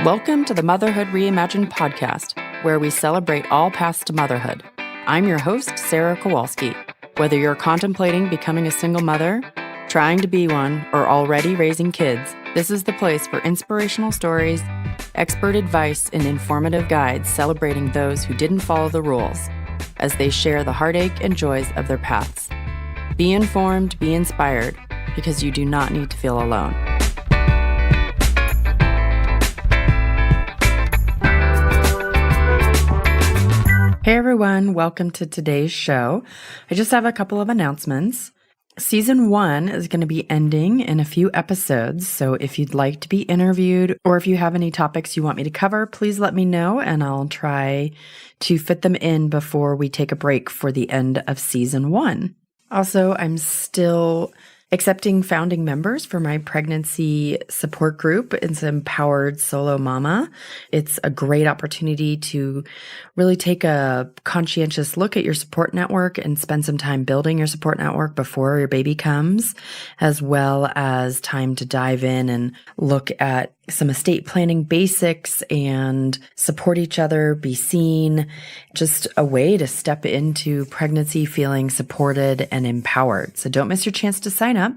Welcome to the Motherhood Reimagined podcast, where we celebrate all paths to motherhood. I'm your host, Sarah Kowalski. Whether you're contemplating becoming a single mother, trying to be one, or already raising kids, this is the place for inspirational stories, expert advice, and informative guides celebrating those who didn't follow the rules as they share the heartache and joys of their paths. Be informed, be inspired, because you do not need to feel alone. Hey everyone, welcome to today's show. I just have a couple of announcements. Season 1 is going to be ending in a few episodes, so if you'd like to be interviewed or if you have any topics you want me to cover, please let me know and I'll try to fit them in before we take a break for the end of Season 1. Also, I'm still accepting founding members for my pregnancy support group. It's Empowered Solo Mama. It's a great opportunity to really take a conscientious look at your support network and spend some time building your support network before your baby comes, as well as time to dive in and look at some estate planning basics and support each other, be seen, just a way to step into pregnancy feeling supported and empowered. So don't miss your chance to sign up.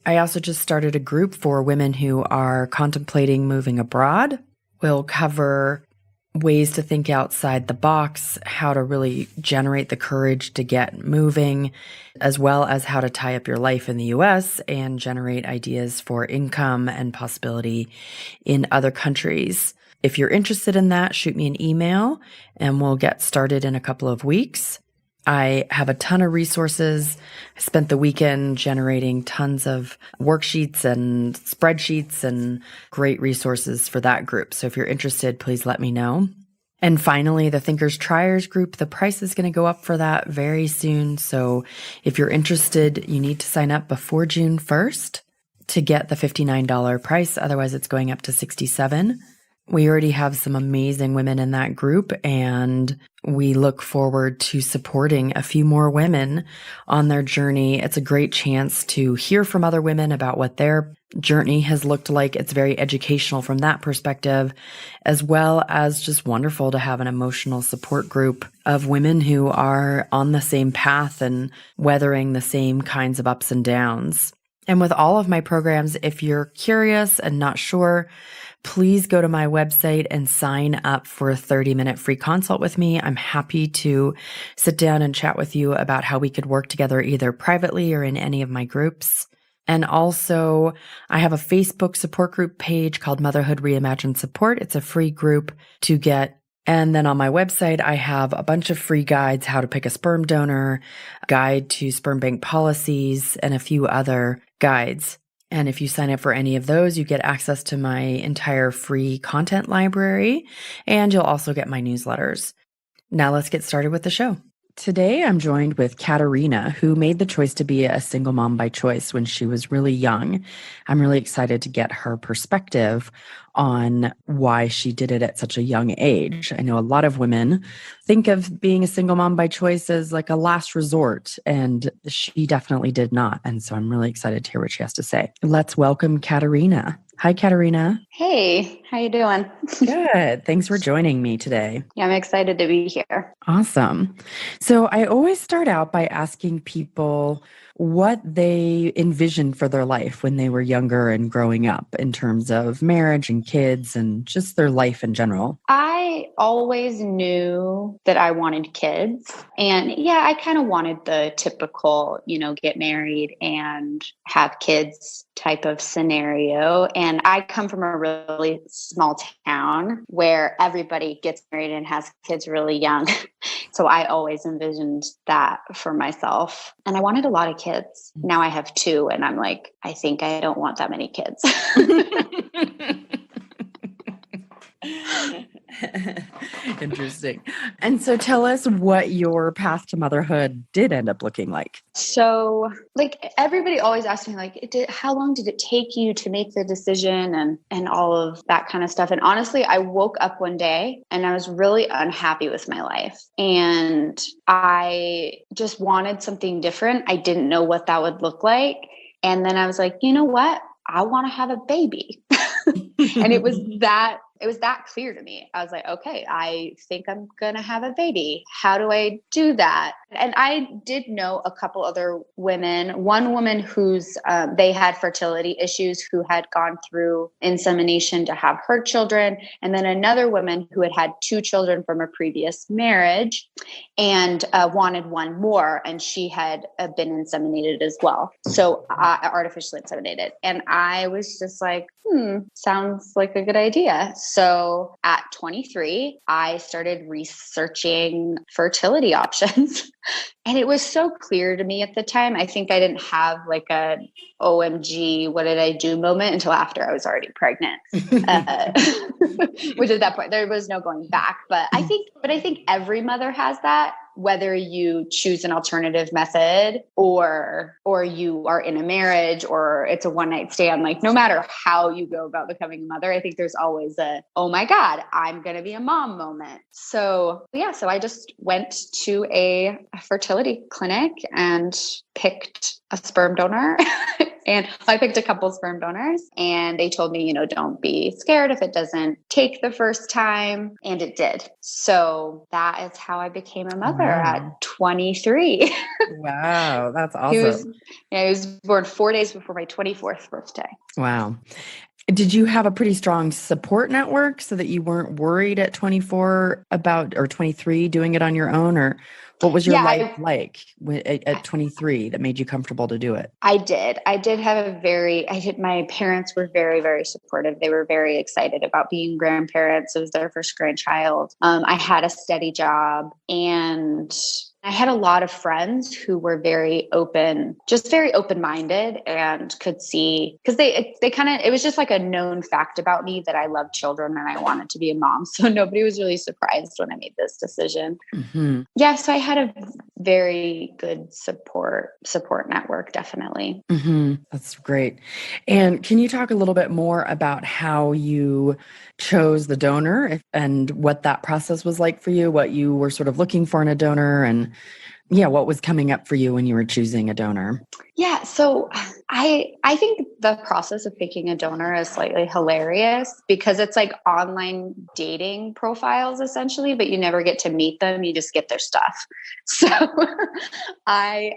I also just started a group for women who are contemplating moving abroad. We'll cover ways to think outside the box, how to really generate the courage to get moving, as well as how to tie up your life in the US and generate ideas for income and possibility in other countries. If you're interested in that, shoot me an email and we'll get started in a couple of weeks. I have a ton of resources. I spent the weekend generating tons of worksheets and spreadsheets and great resources for that group. So if you're interested, please let me know. And finally, the Thinkers Triers group, the price is going to go up for that very soon. So if you're interested, you need to sign up before June 1st to get the $59 price. Otherwise, it's going up to $67. We already have some amazing women in that group, and we look forward to supporting a few more women on their journey. It's a great chance to hear from other women about what their journey has looked like. It's very educational from that perspective, as well as just wonderful to have an emotional support group of women who are on the same path and weathering the same kinds of ups and downs. And with all of my programs, if you're curious and not sure, please go to my website and sign up for a 30-minute free consult with me. I'm happy to sit down and chat with you about how we could work together either privately or in any of my groups. And also, I have a Facebook support group page called Motherhood Reimagined Support. It's a free group to get. And then on my website, I have a bunch of free guides, how to pick a sperm donor, guide to sperm bank policies, and a few other guides. And if you sign up for any of those, you get access to my entire free content library, and you'll also get my newsletters. Now let's get started with the show. Today, I'm joined with Katerina, who made the choice to be a single mom by choice when she was really young. I'm really excited to get her perspective on why she did it at such a young age. I know a lot of women think of being a single mom by choice as like a last resort, and she definitely did not. And so I'm really excited to hear what she has to say. Let's welcome Katerina. Hi, Katerina. Hey, how you doing? Good. Thanks for joining me today. Yeah, I'm excited to be here. Awesome. So I always start out by asking people what they envisioned for their life when they were younger and growing up in terms of marriage and kids and just their life in general. I always knew that I wanted kids. And yeah, I kind of wanted the typical, get married and have kids type of scenario. And I come from a really small town where everybody gets married and has kids really young. So I always envisioned that for myself. And I wanted a lot of kids. Now I have 2 and I'm like, I think I don't want that many kids. Interesting. And so tell us what your path to motherhood did end up looking like. So everybody always asks me how long did it take you to make the decision and all of that kind of stuff. And honestly, I woke up one day and I was really unhappy with my life and I just wanted something different. I didn't know what that would look like. And then I was like, you know what? I want to have a baby. And it was that it was that clear to me. I was like, okay, I think I'm going to have a baby. How do I do that? And I did know a couple other women, one woman who's, they had fertility issues who had gone through insemination to have her children. And then another woman who had had 2 children from a previous marriage and wanted one more. And she had been inseminated as well. So artificially inseminated. And I was just like, sounds like a good idea. So at 23, I started researching fertility options. And it was so clear to me at the time. I think I didn't have like a OMG, what did I do moment until after I was already pregnant. Which at that point, there was no going back. But I think every mother has that, whether you choose an alternative method or you are in a marriage or it's a one night stand. Like no matter how you go about becoming a mother, I think there's always a, oh my God, I'm going to be a mom moment. So yeah, so I just went to a fertility clinic and picked a sperm donor. And I picked a couple sperm donors and they told me, don't be scared if it doesn't take the first time. And it did. So that is how I became a mother at 23. Wow. That's He awesome. was born 4 days before my 24th birthday. Wow. Did you have a pretty strong support network so that you weren't worried at 24 about, or 23 doing it on your own? Or what was your life like at 23 that made you comfortable to do it? I did have my parents were very, very supportive. They were very excited about being grandparents. It was their first grandchild. I had a steady job and I had a lot of friends who were very open, just very open-minded and could see, because they kind of, it was just like a known fact about me that I love children and I wanted to be a mom. So nobody was really surprised when I made this decision. Mm-hmm. Yeah. So I had a very good support network, definitely. Mm-hmm. That's great. And can you talk a little bit more about how you chose the donor and what that process was like for you, what you were sort of looking for in a donor, and what was coming up for you when you were choosing a donor? Yeah. So I think the process of picking a donor is slightly hilarious because it's like online dating profiles essentially, but you never get to meet them. You just get their stuff. So I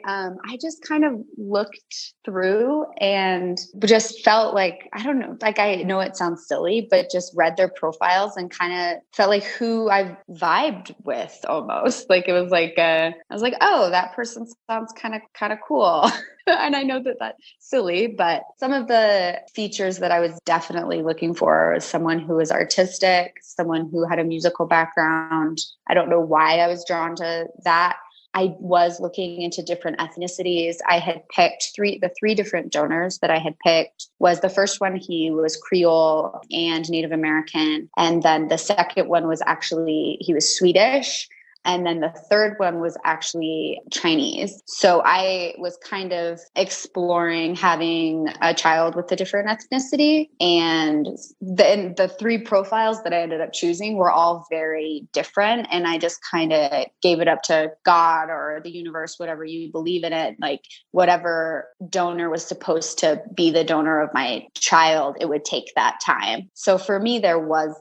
just kind of looked through and just felt like, I don't know, like I know it sounds silly, but just read their profiles and kind of felt like who I vibed with almost. Like it was like, I was like, oh, that person sounds kind of cool. And I know that that's silly, but some of the features that I was definitely looking for was someone who was artistic, someone who had a musical background. I don't know why I was drawn to that. I was looking into different ethnicities. I had picked the three different donors that I had picked was the first one, he was Creole and Native American. And then the second one was he was Swedish. And then the third one was actually Chinese. So I was kind of exploring having a child with a different ethnicity. And then the 3 profiles that I ended up choosing were all very different. And I just kind of gave it up to God or the universe, whatever you believe in it, like whatever donor was supposed to be the donor of my child, it would take that time. So for me, there was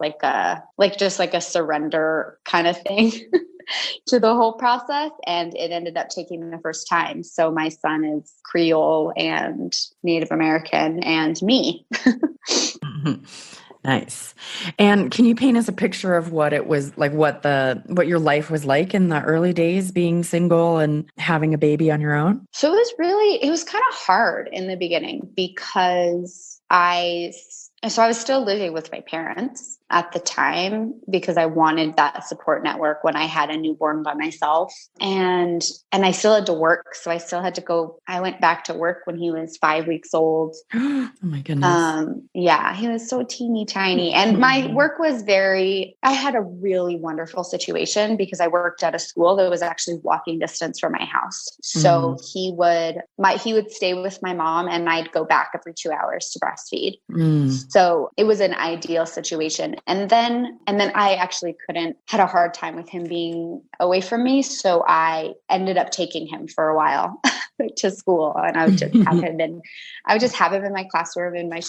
just a surrender kind of thing. To the whole process, and it ended up taking the first time. So my son is Creole and Native American and me. Nice. And can you paint us a picture of what it was like, what your life was like in the early days being single and having a baby on your own? So it was kind of hard in the beginning because I was still living with my parents at the time because I wanted that support network when I had a newborn by myself. And I still had to work. So I still had to go. I went back to work when he was 5 weeks old. Oh my goodness. Yeah, he was so teeny tiny. And my work was I had a really wonderful situation because I worked at a school that was actually walking distance from my house. So he would stay with my mom and I'd go back every 2 hours to breastfeed. So it was an ideal situation. And then I actually had a hard time with him being away from me. So I ended up taking him for a while to school, and I would just have him in my classroom, in the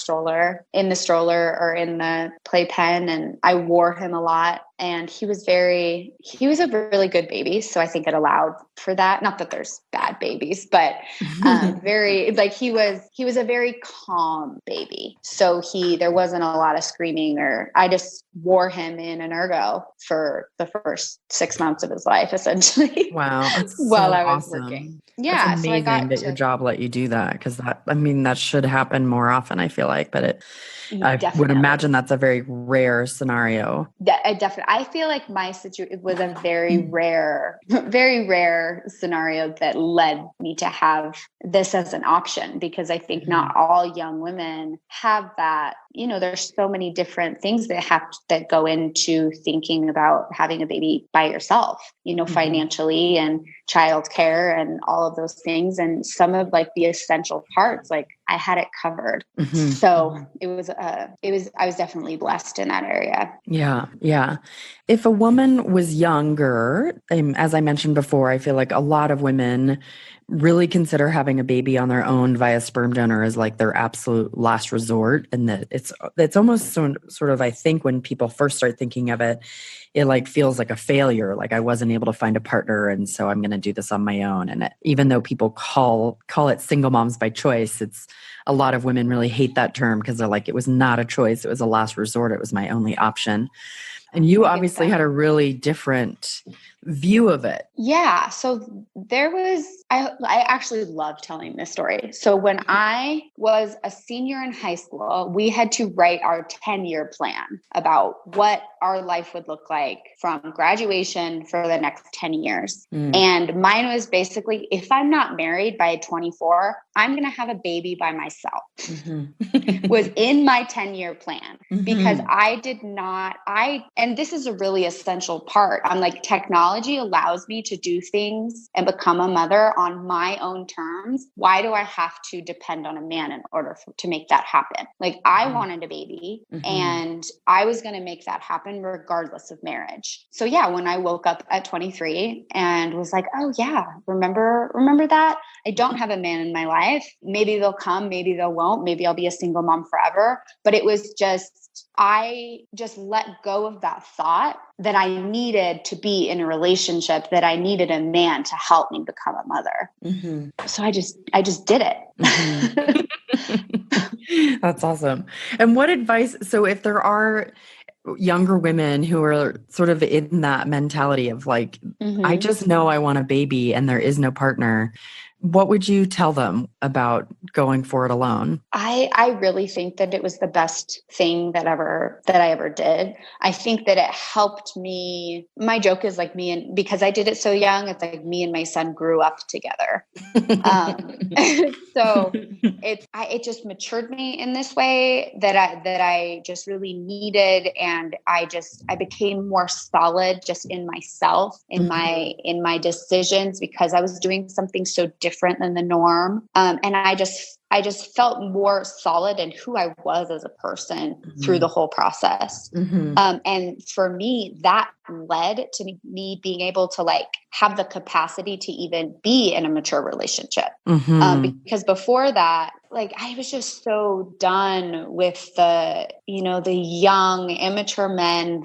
stroller or in the playpen. And I wore him a lot. And he was a really good baby. So I think it allowed for that. Not that there's bad babies, but he was a very calm baby. So there wasn't a lot of screaming, or I just wore him in an ergo for the first 6 months of his life, essentially. Wow. That's while so I was awesome. working. Yeah. It's amazing So I got that your job let you do that. Cause that should happen more often, I feel like, but I would imagine that's a very rare scenario. I feel like my situation was a very rare scenario that led me to have this as an option, because I think not all young women have that. There's so many different things that go into thinking about having a baby by yourself, financially and childcare and all of those things. And some of like the essential parts, like I had it covered. So I was definitely blessed in that area. Yeah. Yeah. If a woman was younger, as I mentioned before, I feel like a lot of women really consider having a baby on their own via sperm donor as like their absolute last resort. And that it's almost sort of, I think when people first start thinking of it, it like feels like a failure. Like I wasn't able to find a partner, and so I'm going to do this on my own. And even though people call it single moms by choice, it's a lot of women really hate that term because they're like, it was not a choice. It was a last resort. It was my only option. And you obviously had a really different view of it. Yeah. So I actually love telling this story. So when I was a senior in high school, we had to write our 10-year plan about what our life would look like from graduation for the next 10 years. And mine was basically, if I'm not married by 24, I'm going to have a baby by myself. Was in my 10-year plan, because and this is a really essential part. I'm like, technology allows me to do things and become a mother on my own terms. Why do I have to depend on a man in order to make that happen? Like I wanted a baby and I was going to make that happen regardless of marriage. So yeah, when I woke up at 23 and was like, oh yeah, remember that? I don't have a man in my life. Maybe they'll come, maybe they won't. Maybe I'll be a single mom forever. But it was I just let go of that thought that I needed to be in a relationship, that I needed a man to help me become a mother. So I just did it. That's awesome. And what advice, so if there are younger women who are sort of in that mentality of like, I just know I want a baby and there is no partner, what would you tell them about going for it alone? I really think that it was the best thing that I ever did. I think that it helped me. My joke is like because I did it so young, it's like me and my son grew up together. So it just matured me in this way that I just really needed. And I became more solid just in myself, in my decisions, because I was doing something so different than the norm. And I just felt more solid in who I was as a person through the whole process. And for me, that led to me being able to like have the capacity to even be in a mature relationship. Because before that, like I was just so done with the young, immature men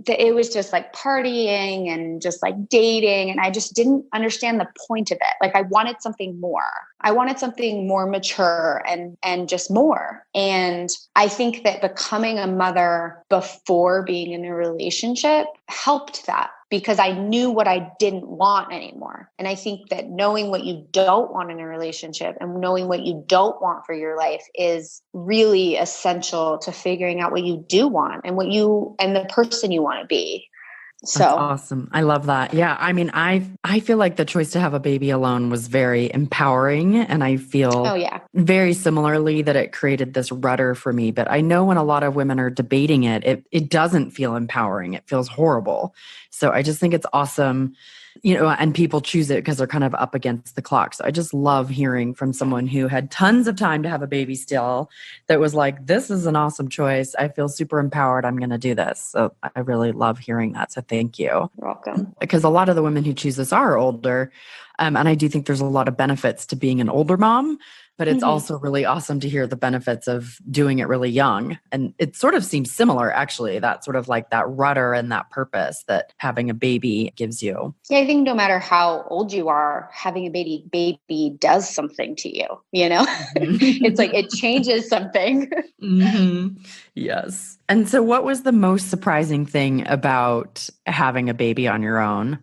it was just like partying and just like dating. And I just didn't understand the point of it. Like I wanted something more. I wanted something more mature and just more. And I think that becoming a mother before being in a relationship helped that, because I knew what I didn't want anymore. And I think that knowing what you don't want in a relationship and knowing what you don't want for your life is really essential to figuring out what you do want and the person you want to be. So that's awesome. I love that. Yeah. I mean, I feel like the choice to have a baby alone was very empowering, and I feel very similarly that it created this rudder for me. But I know when a lot of women are debating it doesn't feel empowering. It feels horrible. So I just think it's awesome. and people choose it because they're kind of up against the clock. So I just love hearing from someone who had tons of time to have a baby still that was like, this is an awesome choice. I feel super empowered. I'm going to do this. So I really love hearing that. So thank you. You're welcome. Because a lot of the women who choose this are older. And I do think there's a lot of benefits to being an older mom, but it's also really awesome to hear the benefits of doing it really young. And it sort of seems similar, actually, that sort of like that rudder and that purpose that having a baby gives you. Yeah, I think no matter how old you are, having a baby does something to you, It's like it changes something. Yes. And so what was the most surprising thing about having a baby on your own?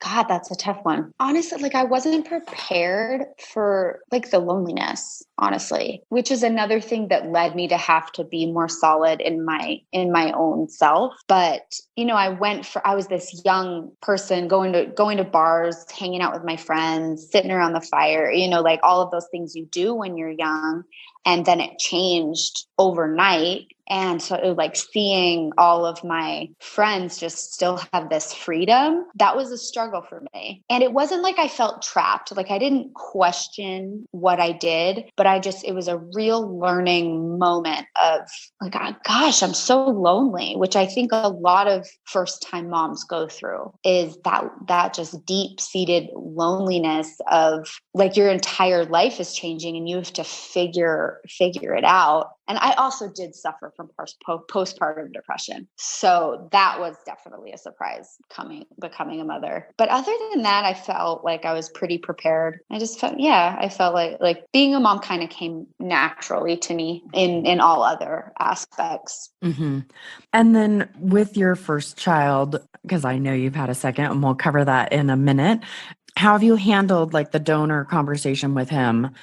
God, that's a tough one. Honestly, like I wasn't prepared for like the loneliness, honestly, which is another thing that led me to have to be more solid in my own self. But, I was this young person going to bars, hanging out with my friends, sitting around the fire, like all of those things you do when you're young. And then it changed overnight. And so like seeing all of my friends just still have this freedom, that was a struggle for me. And it wasn't like I felt trapped. Like I didn't question what I did, but it was a real learning moment of like, oh, gosh, I'm so lonely, which I think a lot of first time moms go through is that just deep seated loneliness of like your entire life is changing and you have to figure it out. And I also did suffer from postpartum depression. So that was definitely a surprise becoming a mother. But other than that, I felt like I was pretty prepared. I felt like being a mom kind of came naturally to me in all other aspects. Mm-hmm. And then with your first child, because I know you've had a second and we'll cover that in a minute, how have you handled like the donor conversation with him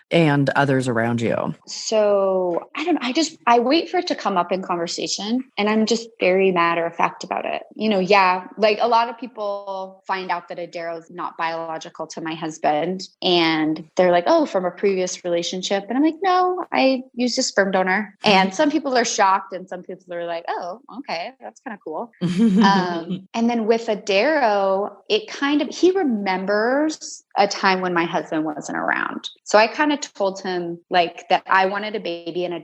and others around you? So I don't know. I wait for it to come up in conversation and I'm just very matter of fact about it. Like a lot of people find out that Adero is not biological to my husband and they're like, oh, from a previous relationship. And I'm like, no, I used a sperm donor. And some people are shocked and some people are like, oh, okay, that's kind of cool. And then with Adero, he remembers a time when my husband wasn't around. So I kind of told him like that I wanted a baby. And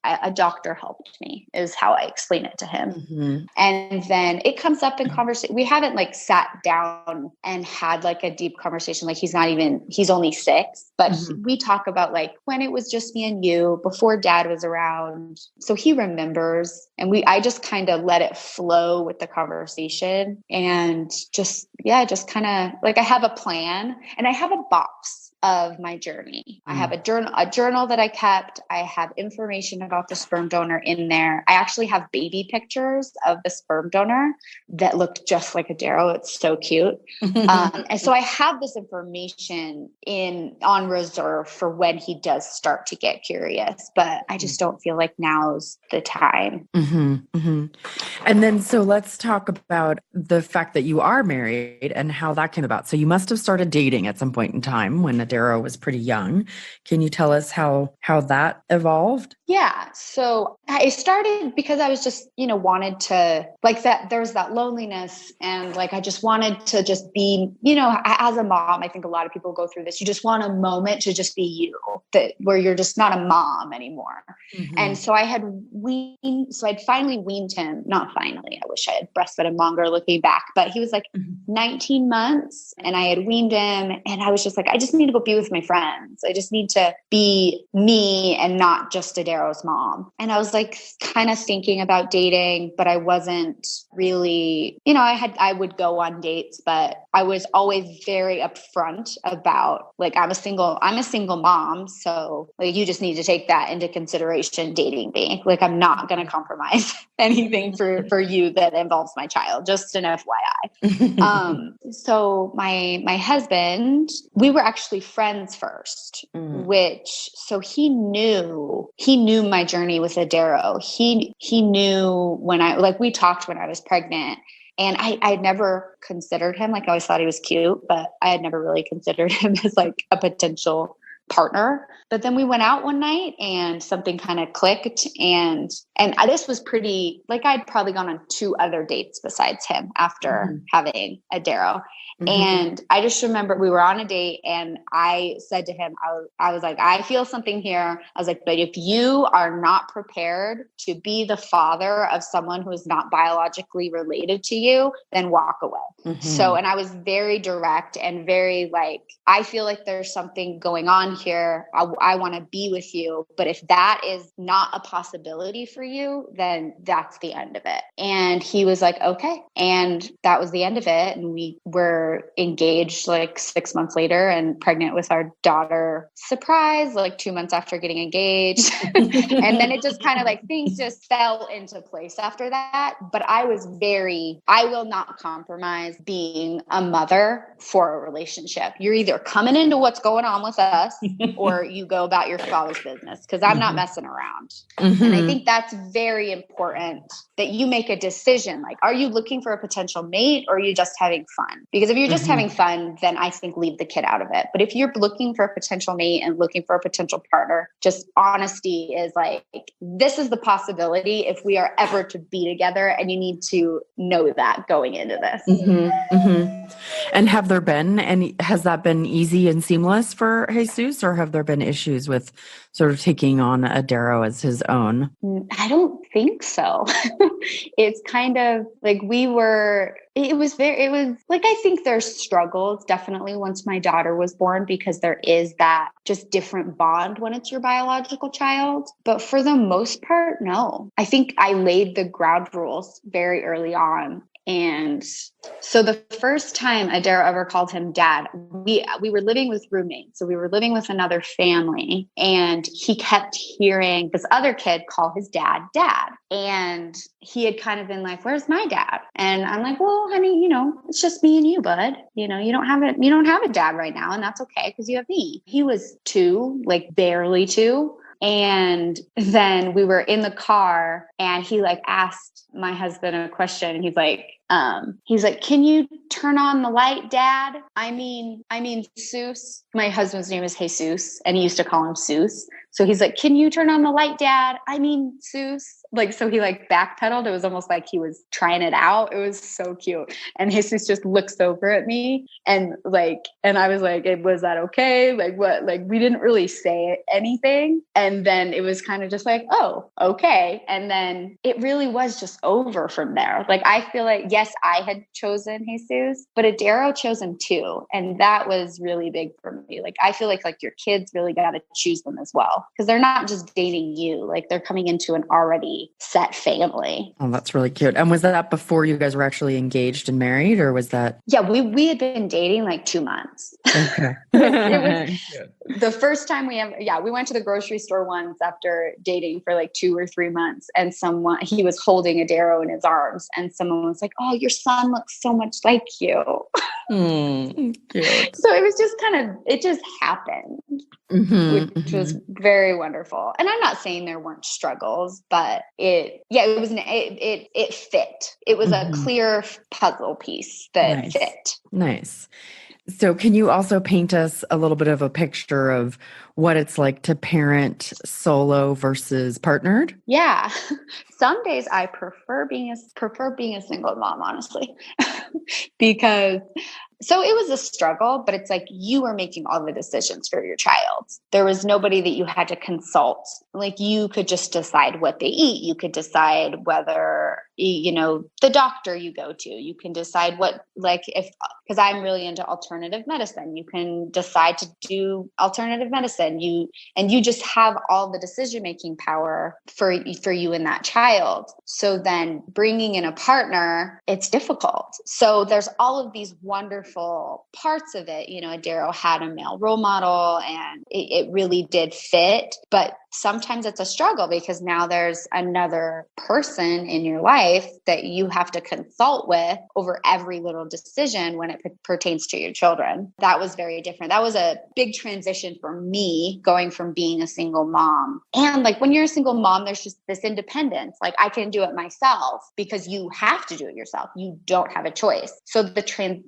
a doctor helped me is how I explain it to him. And then it comes up in conversation. We haven't like sat down and had like a deep conversation. Like he's only 6, but we talk about like when it was just me and you before dad was around. So he remembers and I just kind of let it flow with the conversation and just kind of like I have a plan and I have a box of my journey. I have a journal that I kept. I have information about the sperm donor in there. I actually have baby pictures of the sperm donor that looked just like Adero. It's so cute. And so I have this information on reserve for when he does start to get curious, but I just don't feel like now's the time. And then, so let's talk about the fact that you are married and how that came about. So you must have started dating at some point in time when Adero was pretty young. Can you tell us how that evolved? Yeah. So I started because I was just, wanted to like that. There's that loneliness. And like, I just wanted to just be, as a mom, I think a lot of people go through this. You just want a moment to just be you where you're just not a mom anymore. And so I'd finally weaned him. Not finally, I wish I had breastfed him longer looking back, but he was like 19 months and I had weaned him and I was just like, I just need to go be with my friends. I just need to be me and not just Adero's mom. And I was like kind of thinking about dating, but I wasn't really, I would go on dates, but I was always very upfront about like, I'm a single mom. So like, you just need to take that into consideration dating me. Like, I'm not going to compromise anything for you that involves my child, just an FYI. So my husband, we were actually friends first, so he knew my journey with Adero. He knew we talked when I was pregnant. And I had never considered him. Like I always thought he was cute, but I had never really considered him as like a potential partner. But then we went out one night and something kind of clicked. And this was pretty, like, I'd probably gone on 2 other dates besides him after having a Darrow. And I just remember we were on a date and I said to him, I was like, I feel something here. I was like, but if you are not prepared to be the father of someone who is not biologically related to you, then walk away. So, and I was very direct and very like, I feel like there's something going on here. I want to be with you. But if that is not a possibility for you, then that's the end of it. And he was like, okay. And that was the end of it. And we were engaged like 6 months later and pregnant with our daughter, surprise, like 2 months after getting engaged. And then it just kind of like things just fell into place after that. But I will not compromise being a mother for a relationship. You're either coming into what's going on with us or you go about your father's business, because I'm not messing around. And I think that's very important that you make a decision. Like, are you looking for a potential mate or are you just having fun? Because if you're just having fun, then I think leave the kid out of it. But if you're looking for a potential mate and looking for a potential partner, just honesty is like, this is the possibility if we are ever to be together, and you need to know that going into this. And has that been easy and seamless for Jesus, or have there been issues with sort of taking on a Darrow as his own? I don't think so. It's kind of like it was like, I think there's struggles definitely once my daughter was born, because there is that just different bond when it's your biological child. But for the most part, no. I think I laid the ground rules very early on. And so the first time Adara ever called him dad, we were living with roommates. So we were living with another family, and he kept hearing this other kid call his dad. And he had kind of been like, where's my dad? And I'm like, well, honey, it's just me and you, bud. You don't have a dad right now. And that's okay, because you have me. He was 2, like barely 2. And then we were in the car and he like asked my husband a question, and he's like, can you turn on the light, Dad? I mean, Seuss. My husband's name is Jesus, and he used to call him Seuss. So he's like, can you turn on the light, Dad? I mean, Seuss. Like, so he like backpedaled. It was almost like he was trying it out. It was so cute. And Jesus just looks over at me and I was like, was that okay? Like what? Like, we didn't really say anything. And then it was kind of just like, oh, okay. And then it really was just over from there. Like, I feel like, yes, I had chosen Jesus, but Adaro chose him too. And that was really big for me. Like, I feel like your kids really got to choose them as well, because they're not just dating you. Like, they're coming into an already set family. Oh, that's really cute. And was that before you guys were actually engaged and married, or was that? Yeah, we had been dating like 2 months. Okay. It was the first time we went to the grocery store once after dating for like 2 or 3 months, and he was holding a Darrow in his arms, and someone was like, oh, your son looks so much like you. Cute. So it was just it just happened, which was very wonderful. And I'm not saying there weren't struggles, but it fit. It was a clear puzzle piece that fit. Nice. So can you also paint us a little bit of a picture of what it's like to parent solo versus partnered? Yeah. Some days I prefer being a single mom, honestly, because so it was a struggle, but it's like you were making all the decisions for your child. There was nobody that you had to consult. Like, you could just decide what they eat. You could decide whether, the doctor you go to. You can decide because I'm really into alternative medicine. You can decide to do alternative medicine. You just have all the decision-making power for you and that child. So then bringing in a partner, it's difficult. So there's all of these wonderful parts of it. Adaro had a male role model, and it really did fit. But sometimes it's a struggle because now there's another person in your life that you have to consult with over every little decision when it pertains to your children. That was very different. That was a big transition for me, going from being a single mom. And like when you're a single mom, there's just this independence. Like I can do it myself because you have to do it yourself. You don't have a choice. So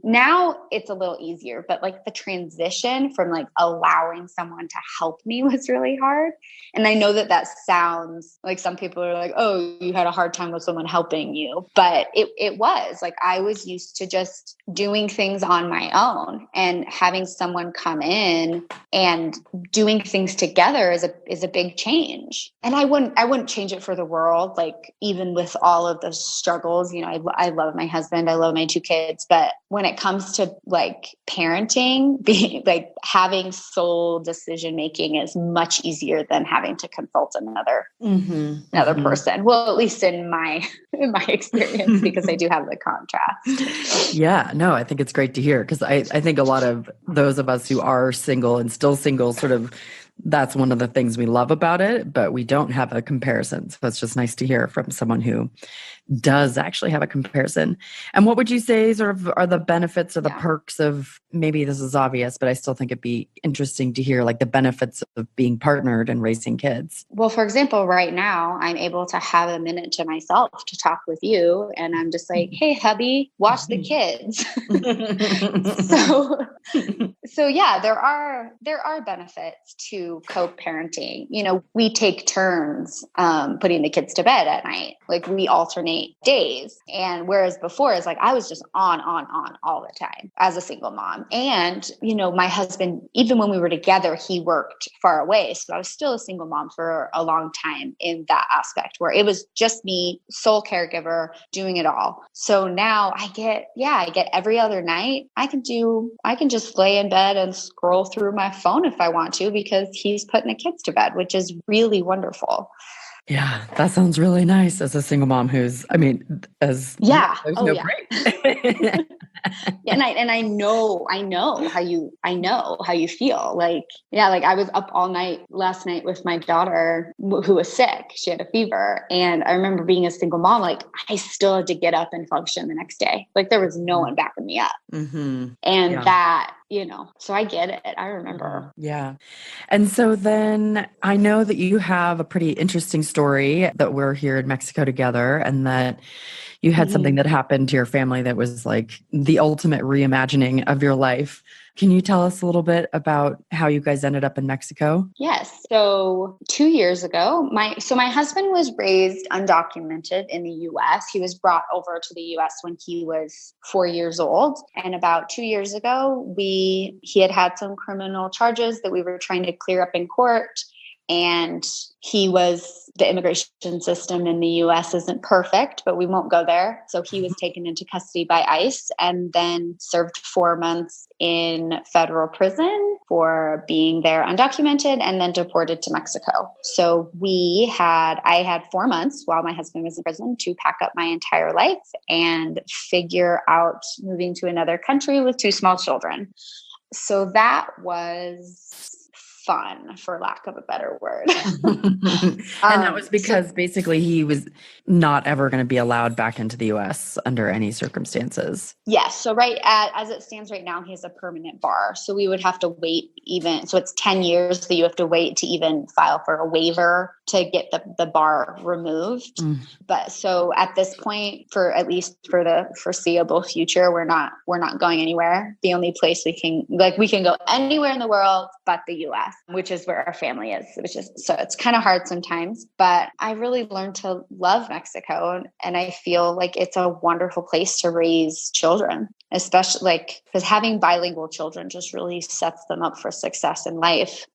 now it's a little easier, but like the transition from like allowing someone to help me was really hard. And I know that sounds like some people are like, oh, you had a hard time with someone helping you. But it was like I was used to just doing things on my own, and having someone come in and doing things together is a big change. And I wouldn't change it for the world. Like even with all of the struggles, you know, I love my husband, I love my 2 kids, but when it comes to like parenting, being like having sole decision making is much easier than having to consult another person. Well, at least in my experience, because I do have the contrast. Yeah, no, I think it's great to hear, because I think a lot of those of us who are single and still single, sort of, that's one of the things we love about it, but we don't have a comparison. So it's just nice to hear from someone who does actually have a comparison. And what would you say sort of are the benefits or the perks of, maybe this is obvious, but I still think it'd be interesting to hear like the benefits of being partnered and raising kids? Well, for example, right now I'm able to have a minute to myself to talk with you, and I'm just like, hey, hubby, watch the kids. So yeah, there are benefits to co-parenting. You know, we take turns putting the kids to bed at night. Like we alternate days. And whereas before it's like I was just on all the time as a single mom. And, you know, my husband, even when we were together, he worked far away. So I was still a single mom for a long time in that aspect, where it was just me, sole caregiver, doing it all. So now I get every other night, I can just lay in bed and scroll through my phone if I want to, because he's putting the kids to bed, which is really wonderful. Yeah, that sounds really nice as a single mom there's no break. And I know how you feel. Like, yeah, like I was up all night last night with my daughter who was sick. She had a fever. And I remember being a single mom, like I still had to get up and function the next day. Like there was no one backing me up. And that, you know, so I get it. I remember. Yeah. And so then I know that you have a pretty interesting story, that we're here in Mexico together, and that you had something that happened to your family that was like the ultimate reimagining of your life. Can you tell us a little bit about how you guys ended up in Mexico? Yes. So 2 years ago, my husband was raised undocumented in the US. He was brought over to the US when he was 4 years old. And about 2 years ago, he had some criminal charges that we were trying to clear up in court. And the immigration system in the US isn't perfect, but we won't go there. So he was taken into custody by ICE and then served 4 months in federal prison for being there undocumented, and then deported to Mexico. So I had 4 months while my husband was in prison to pack up my entire life and figure out moving to another country with 2 small children. So that was fun, for lack of a better word. And that was because basically he was not ever going to be allowed back into the US under any circumstances. Yes. So as it stands right now, he has a permanent bar. So we would have to wait so it's 10 years that you have to wait to even file for a waiver to get the bar removed. But so at this point, at least for the foreseeable future, we're not going anywhere. The only place we can go anywhere in the world but the US, which is where our family is, so it's kind of hard sometimes, but I really learned to love Mexico. And I feel like it's a wonderful place to raise children, especially because having bilingual children just really sets them up for success in life,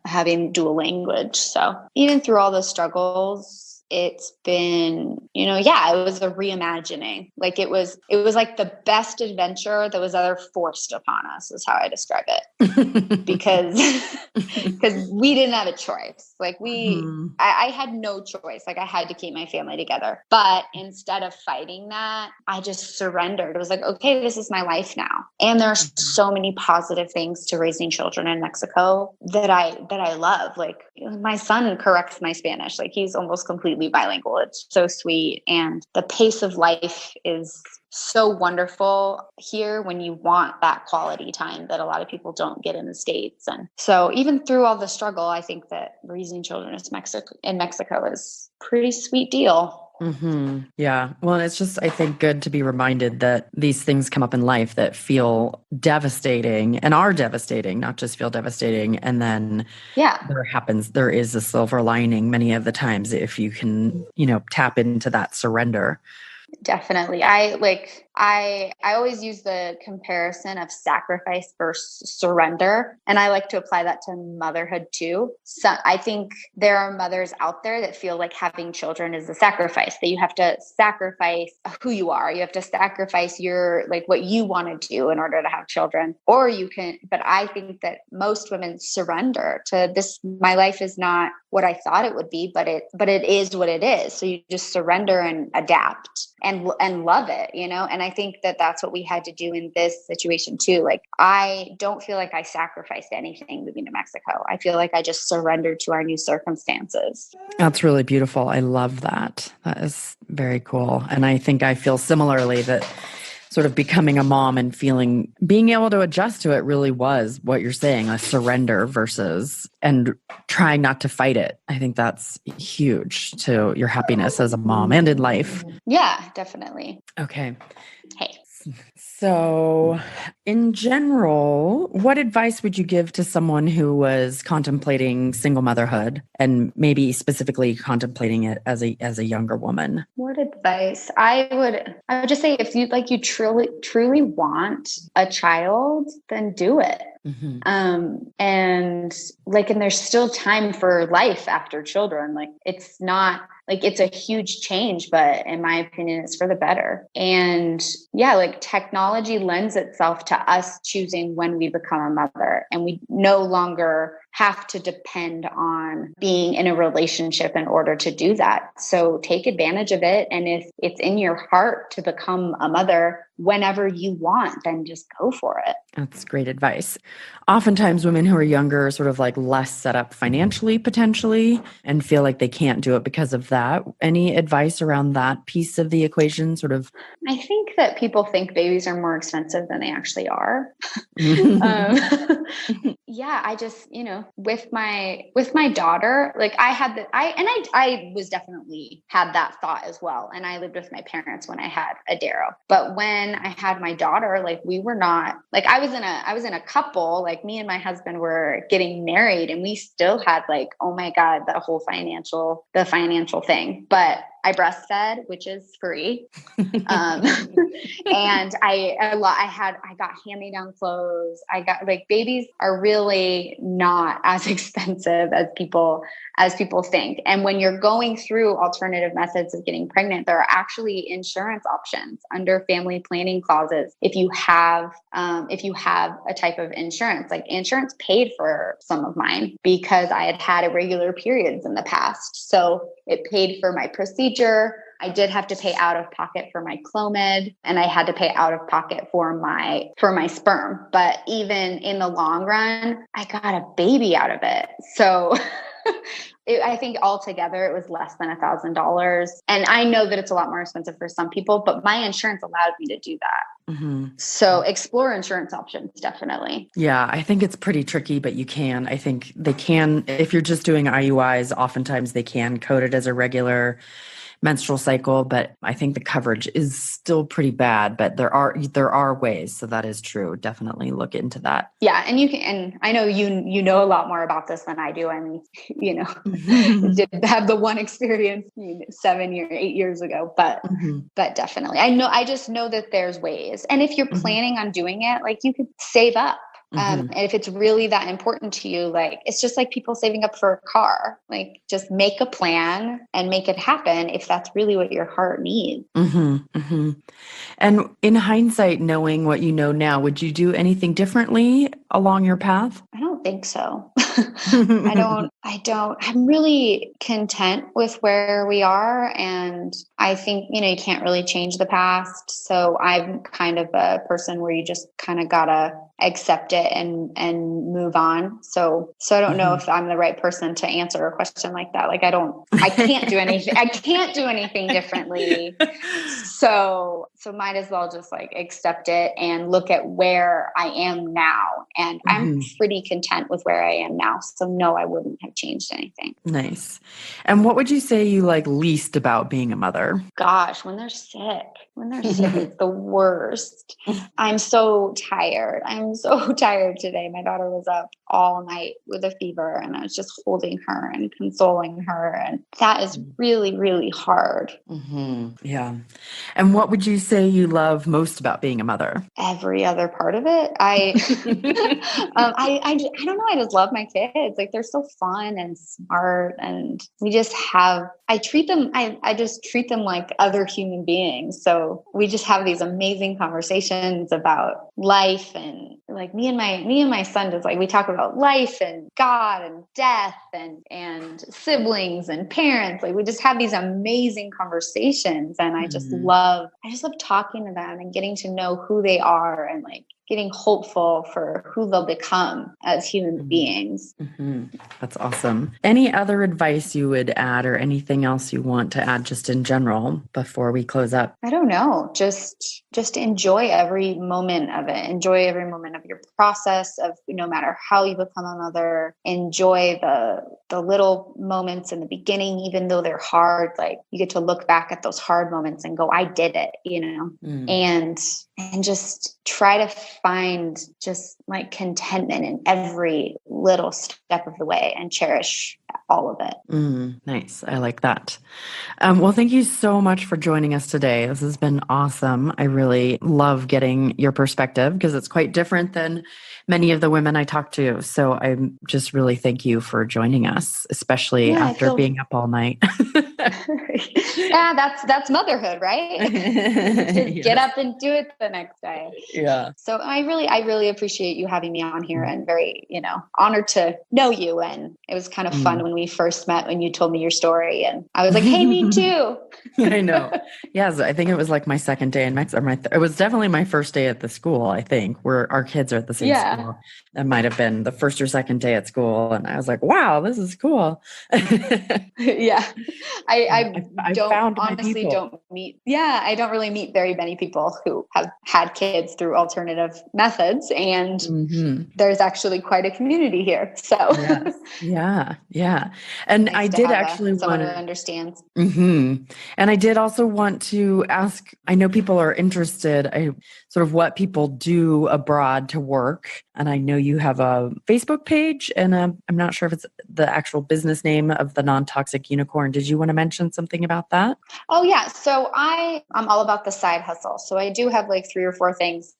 having dual language. So even through all the struggles, it's been, yeah, it was a reimagining. Like it was like the best adventure that was ever forced upon us is how I describe it. Because we didn't have a choice. Like I had no choice. Like I had to keep my family together. But instead of fighting that, I just surrendered. It was like, okay, this is my life now. And there are so many positive things to raising children in Mexico that I love. Like my son corrects my Spanish. Like he's almost completely bilingual. It's so sweet. And the pace of life is so wonderful here when you want that quality time that a lot of people don't get in the States. And so even through all the struggle, I think that raising children in Mexico is a pretty sweet deal. Mm-hmm. Yeah. Well, and it's just, I think, good to be reminded that these things come up in life that feel devastating and are devastating, not just feel devastating. And then there is a silver lining many of the times if you can, tap into that surrender. Definitely. I always use the comparison of sacrifice versus surrender. And I like to apply that to motherhood too. So I think there are mothers out there that feel like having children is a sacrifice, that you have to sacrifice who you are. You have to sacrifice what you want to do in order to have children, or you can, but I think that most women surrender to this. My life is not what I thought it would be, but it is what it is. So you just surrender and adapt and love it, and I think that that's what we had to do in this situation too. Like, I don't feel like I sacrificed anything moving to Mexico. I feel like I just surrendered to our new circumstances. That's really beautiful. I love that. That is very cool. And I think I feel similarly that sort of becoming a mom and being able to adjust to it really was what you're saying, a surrender and trying not to fight it. I think that's huge to your happiness as a mom and in life. Yeah, definitely. Okay. Hey. So, in general, what advice would you give to someone who was contemplating single motherhood and maybe specifically contemplating it as a younger woman? What advice? I would just say, if you truly want a child, then do it. Mm-hmm. And there's still time for life after children. Like, it's not like it's a huge change, but in my opinion, it's for the better. And yeah, like technology lends itself to us choosing when we become a mother, and we no longer have to depend on being in a relationship in order to do that. So take advantage of it. And if it's in your heart to become a mother whenever you want, then just go for it. That's great advice. Oftentimes women who are younger are sort of like less set up financially, potentially, and feel like they can't do it because of that. Any advice around that piece of the equation? I think that people think babies are more expensive than they actually are. Yeah, I just, with my daughter, like I was definitely had that thought as well. And I lived with my parents when I had Adaro. But when I had my daughter, like we were not, like I was in a couple, like me and my husband were getting married, and we still had like, oh my God, the financial thing. But I breastfed, which is free. And I got hand-me-down clothes. I got babies are really not as expensive as people think. And when you're going through alternative methods of getting pregnant, there are actually insurance options under family planning clauses. If you have a type of insurance, like insurance paid for some of mine because I had irregular periods in the past. So it paid for my procedure. I did have to pay out of pocket for my Clomid, and I had to pay out of pocket for my sperm. But even in the long run, I got a baby out of it. So I think altogether it was less than $1,000. And I know that it's a lot more expensive for some people, but my insurance allowed me to do that. Mm-hmm. So explore insurance options, definitely. Yeah, I think it's pretty tricky, but I think they can, if you're just doing IUIs, oftentimes they can code it as a regular menstrual cycle, but I think the coverage is still pretty bad, but there are ways. So that is true. Definitely look into that. Yeah. And I know you know a lot more about this than I do. I mean, did have the one experience 8 years ago, but definitely I just know that there's ways. And if you're planning on doing it, like you could save up. And if it's really that important to you, like, it's just like people saving up for a car, like just make a plan and make it happen if that's really what your heart needs. And in hindsight, knowing what you know now, would you do anything differently along your path? I don't think so. I'm really content with where we are. And I think, you can't really change the past. So I'm kind of a person where you just kind of gotta accept it and move on. So I don't know if I'm the right person to answer a question like that. Like, I can't do anything. I can't do anything differently. So might as well just like accept it and look at where I am now. And I'm pretty content with where I am now. So no, I wouldn't have changed anything. Nice. And what would you say you like least about being a mother? Gosh, when they're sick, it's the worst. I'm so tired. I'm so tired today. My daughter was up all night with a fever and I was just holding her and consoling her. And that is really, really hard. Yeah. And what would you say you love most about being a mother? Every other part of it. I don't know. I just love my kids. Like, they're so fun and smart, and we just have, I just treat them like other human beings. So we just have these amazing conversations about life, and like me and my son just like, we talk about life and God and death and siblings and parents. Like, we just have these amazing conversations, and I just love talking to them and getting to know who they are and like getting hopeful for who they'll become as human beings. That's awesome. Any other advice you would add, or anything else you want to add just in general before we close up? I don't know. Just enjoy every moment of it. Enjoy every moment of your process of, no matter how you become a mother, enjoy the little moments in the beginning, even though they're hard. Like, you get to look back at those hard moments and go, I did it, and just try to find just like contentment in every little step of the way and cherish all of it. Nice. I like that. Well, thank you so much for joining us today. This has been awesome. I really love getting your perspective because it's quite different than many of the women I talk to. So I just really thank you for joining us, especially after being up all night. Yeah, that's motherhood, right? Just get up and do it the next day. Yeah. So I really appreciate you having me on here, and very, honored to know you. And it was kind of fun when we first met, when you told me your story, and I was like, hey, me too. I know. Yes. I think it was like my second day in Mexico. It was definitely my first day at the school, I think, where our kids are at the same school. It might have been the first or second day at school. And I was like, wow, this is cool. Yeah. I don't really meet very many people who have had kids through alternative methods, and there's actually quite a community here. So yeah. And nice I did actually someone who understands. And I did also want to ask, I know people are interested, sort of what people do abroad to work. And I know you have a Facebook page, and I'm not sure if it's the actual business name of the Non-Toxic Unicorn. Did you want to mention something about that? Oh yeah. So I'm all about the side hustle. So I do have like 3 or 4 things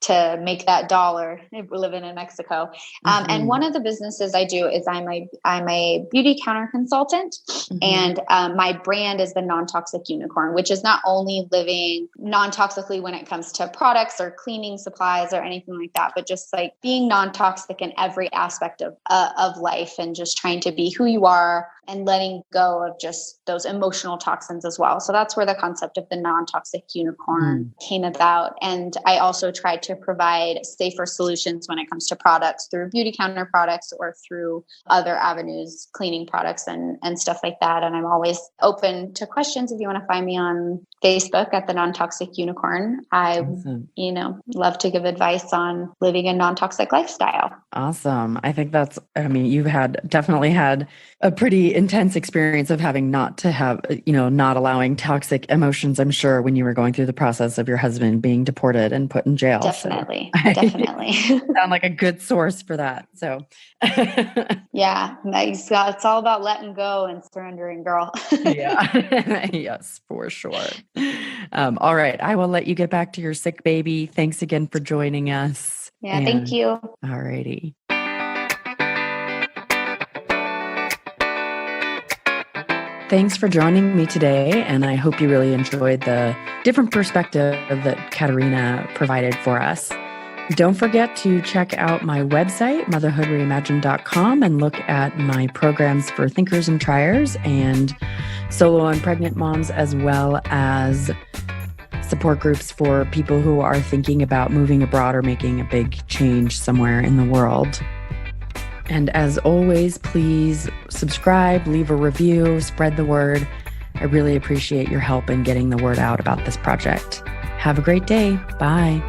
to make that dollar if we're living in Mexico. And one of the businesses I do is I'm a beauty counter consultant, and my brand is the Non-Toxic Unicorn, which is not only living non-toxically when it comes to products or cleaning supplies or anything like that, but just like being non-toxic in every aspect of life, and just trying to be who you are and letting go of just those emotional toxins as well. So that's where the concept of the Non-Toxic Unicorn came about. And I also try to provide safer solutions when it comes to products through beauty counter products or through other avenues, cleaning products and stuff like that. And I'm always open to questions. If you want to find me on Facebook at the Non-Toxic Unicorn, I, love to give advice on living a non-toxic lifestyle. Awesome. I think you've definitely had a pretty intense experience of having not allowing toxic emotions, I'm sure, when you were going through the process of your husband being deported and put in jail. Definitely. So Definitely. Sound like a good source for that. So yeah, it's all about letting go and surrendering, girl. Yeah. Yes, for sure. All right. I will let you get back to your sick baby. Thanks again for joining us. Yeah, thank you. Alrighty. Thanks for joining me today, and I hope you really enjoyed the different perspective that Katerina provided for us. Don't forget to check out my website, motherhoodreimagined.com, and look at my programs for thinkers and triers and solo and pregnant moms, as well as support groups for people who are thinking about moving abroad or making a big change somewhere in the world. And as always, please subscribe, leave a review, spread the word. I really appreciate your help in getting the word out about this project. Have a great day. Bye.